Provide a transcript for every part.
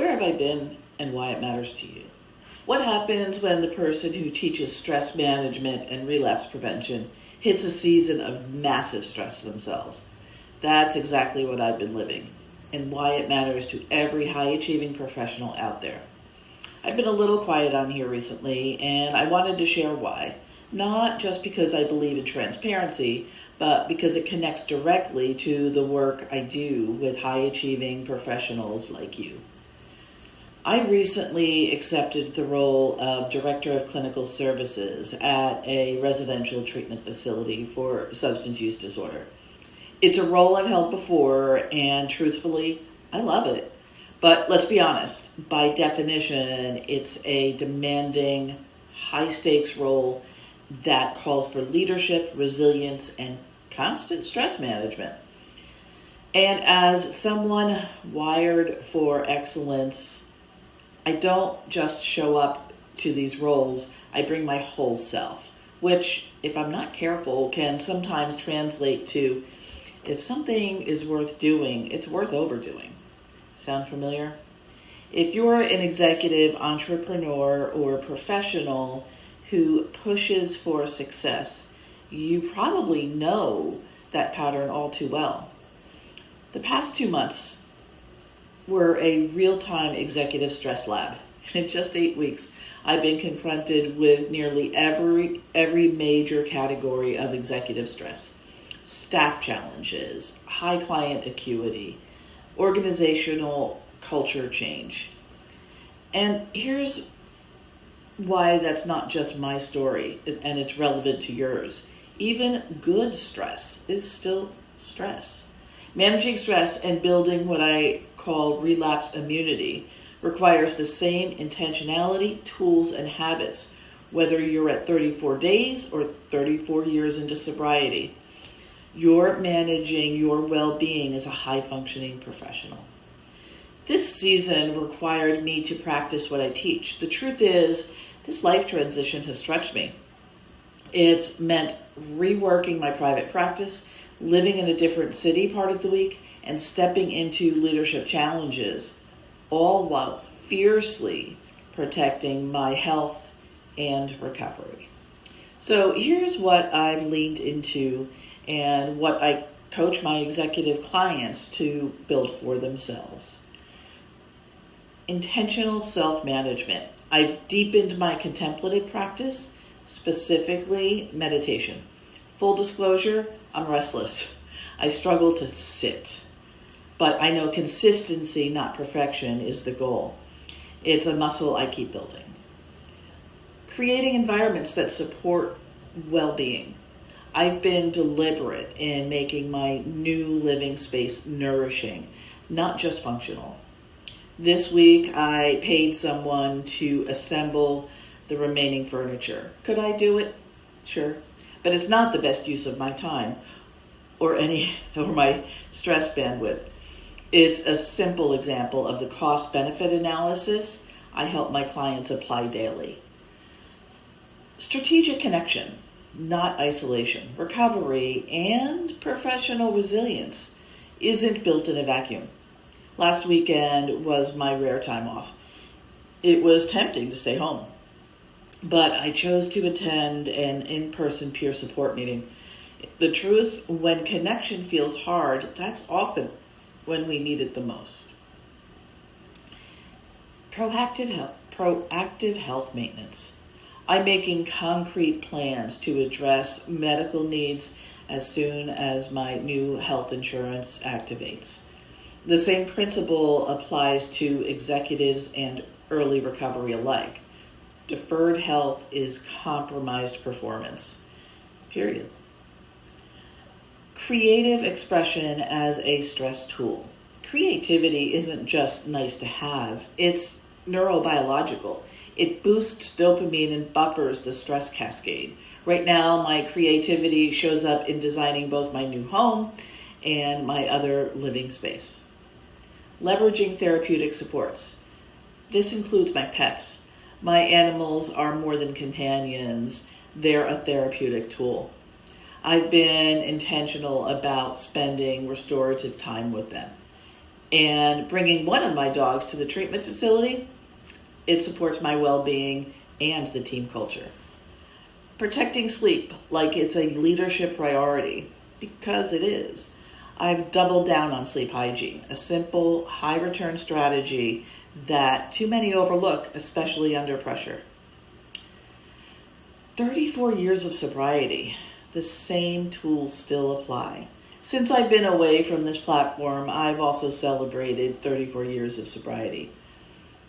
Where have I been and why it matters to you? What happens when the person who teaches stress management and relapse prevention hits a season of massive stress themselves? That's exactly what I've been living and why it matters to every high-achieving professional out there. I've been a little quiet on here recently, and I wanted to share why. Not just because I believe in transparency, but because it connects directly to the work I do with high-achieving professionals like you. I recently accepted the role of Director of Clinical Services at a residential treatment facility for substance use disorder. It's a role I've held before, and truthfully, I love it. But let's be honest, by definition, it's a demanding, high-stakes role that calls for leadership, resilience, and constant stress management. And as someone wired for excellence, I don't just show up to these roles, I bring my whole self, which, if I'm not careful, can sometimes translate to, if something is worth doing, it's worth overdoing. Sound familiar? If you're an executive, entrepreneur, or professional who pushes for success, you probably know that pattern all too well. The past 2 months were a real-time executive stress lab. In just 8 weeks, I've been confronted with nearly every major category of executive stress. Staff challenges, high client acuity, organizational culture change. And here's why that's not just my story, and it's relevant to yours. Even good stress is still stress. Managing stress and building what I call relapse immunity requires the same intentionality, tools, and habits, whether you're at 34 days or 34 years into sobriety. You're managing your well-being as a high-functioning professional. This season required me to practice what I teach. The truth is, this life transition has stretched me. It's meant reworking my private practice, living in a different city part of the week, and stepping into leadership challenges, all while fiercely protecting my health and recovery. So here's what I've leaned into and what I coach my executive clients to build for themselves. Intentional self-management. I've deepened my contemplative practice, specifically meditation. Full disclosure, I'm restless. I struggle to sit. But I know consistency, not perfection, is the goal. It's a muscle I keep building. Creating environments that support well-being. I've been deliberate in making my new living space nourishing, not just functional. This week, I paid someone to assemble the remaining furniture. Could I do it? Sure. But it's not the best use of my time or my stress bandwidth. It's a simple example of the cost-benefit analysis I help my clients apply daily. Strategic connection, not isolation. Recovery and professional resilience isn't built in a vacuum. Last weekend was my rare time off. It was tempting to stay home, but I chose to attend an in-person peer support meeting. The truth, when connection feels hard, that's often when we need it the most. Proactive health maintenance. I'm making concrete plans to address medical needs as soon as my new health insurance activates. The same principle applies to executives and early recovery alike. Deferred health is compromised performance. Period. Creative expression as a stress tool. Creativity isn't just nice to have, it's neurobiological. It boosts dopamine and buffers the stress cascade. Right now, my creativity shows up in designing both my new home and my other living space. Leveraging therapeutic supports. This includes my pets. My animals are more than companions. They're a therapeutic tool. I've been intentional about spending restorative time with them. And bringing one of my dogs to the treatment facility, it supports my well-being and the team culture. Protecting sleep like it's a leadership priority, because it is. I've doubled down on sleep hygiene, a simple, high-return strategy that too many overlook, especially under pressure. 34 years of sobriety, the same tools still apply. Since I've been away from this platform, I've also celebrated 34 years of sobriety.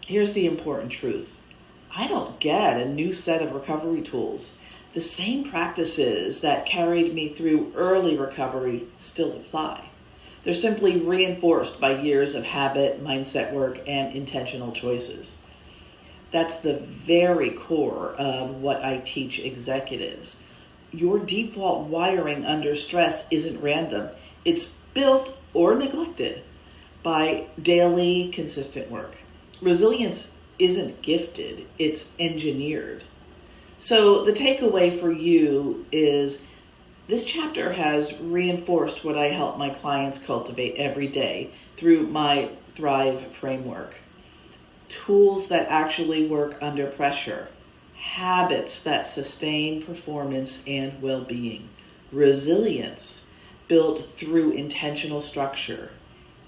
Here's the important truth. I don't get a new set of recovery tools. The same practices that carried me through early recovery still apply. They're simply reinforced by years of habit, mindset work, and intentional choices. That's the very core of what I teach executives. Your default wiring under stress isn't random. It's built or neglected by daily, consistent work. Resilience isn't gifted, it's engineered. So the takeaway for you is this chapter has reinforced what I help my clients cultivate every day through my Thrive framework. Tools that actually work under pressure. Habits that sustain performance and well-being. Resilience built through intentional structure.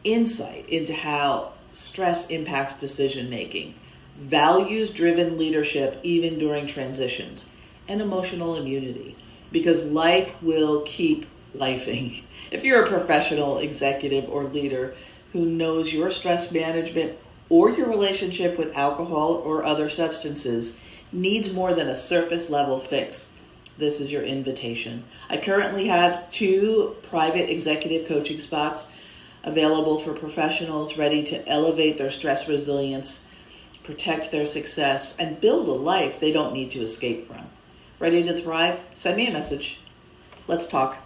Insight into how stress impacts decision-making. Values-driven leadership even during transitions. And emotional immunity. Because life will keep lifing. If you're a professional, executive, or leader who knows your stress management or your relationship with alcohol or other substances needs more than a surface level fix, this is your invitation. I currently have 2 private executive coaching spots available for professionals ready to elevate their stress resilience, protect their success, and build a life they don't need to escape from. Ready to thrive? Send me a message. Let's talk.